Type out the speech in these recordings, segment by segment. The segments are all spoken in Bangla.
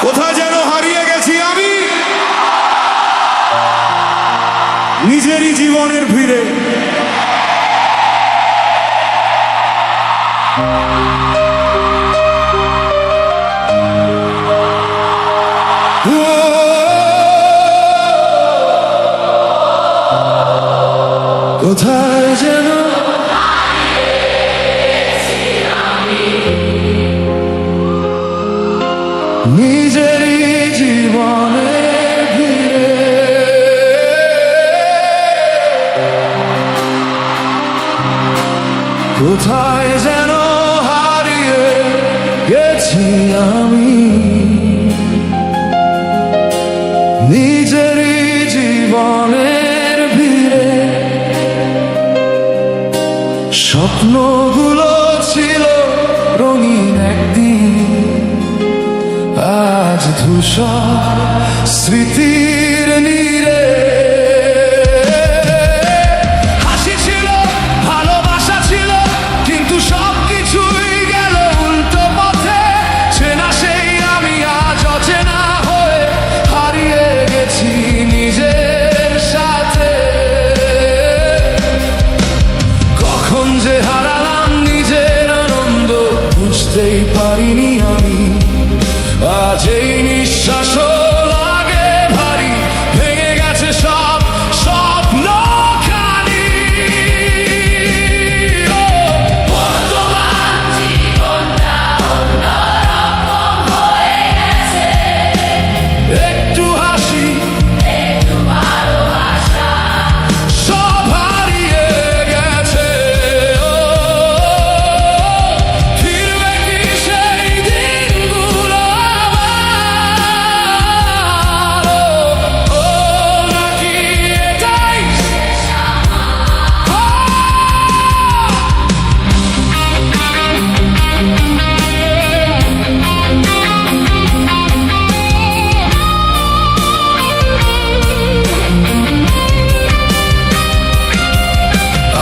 কোথায় যেন হারিয়ে গেছি আমি নিজেরই জীবনের ভিড়ে। কোথায় যেন নিজেরই জীবনে ভিড়ে। কোথায় যেন হারিয়ে গেছি আমি নিজেরই জীবনের ভিড়ে। স্বপ্নগুলো ছিল রঙিন একদিন, আজ ধূসর স্মৃতির নীড়ে। হাসি ছিল, ভালোবাসা ছিল, কিন্তু সবকিছুই গেল উল্টো পথে। চেনা সেই আমি আজ অচেনা হয়ে হারিয়ে গেছি নিজের সাথে। কখন যে হারালাম নিজের আনন্দ বুঝতেই পারিনি আমি। আজ এই নিঃশ্বাসও লাগে ভারী, ভেঙে গেছে সব স্বপ্নখানি। বর্তমান জীবনটা অন্যরকম হয়ে গেছে। একটু হাসি, একটু ভালোবাসা, সব হারিয়ে গেছে। ফিরবে কি সেই দিনগুলো আবার? নাকি এটাই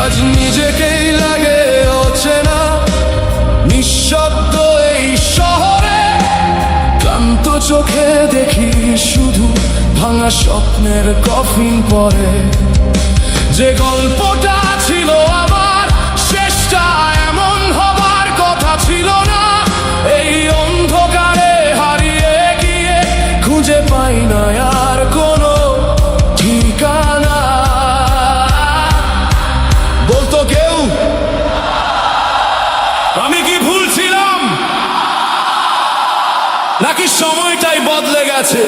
আজ নিজেকেই লাগে অচেনা, নিঃশব্দ এই শহরে। ক্লান্ত চোখে দেখি শুধু ভাঙা স্বপ্নের কফিন পরে। যে গল্পটা ছিল আমার শেষটা এমন হবার কথা ছিল না। এই অন্ধকারে হারিয়ে গিয়ে খুঁজে পাই না আর কোনো ঠিকানা। বলতো কেউ আমি কি ভুল ছিলাম, নাকি সময়টাই বদলে গেছে?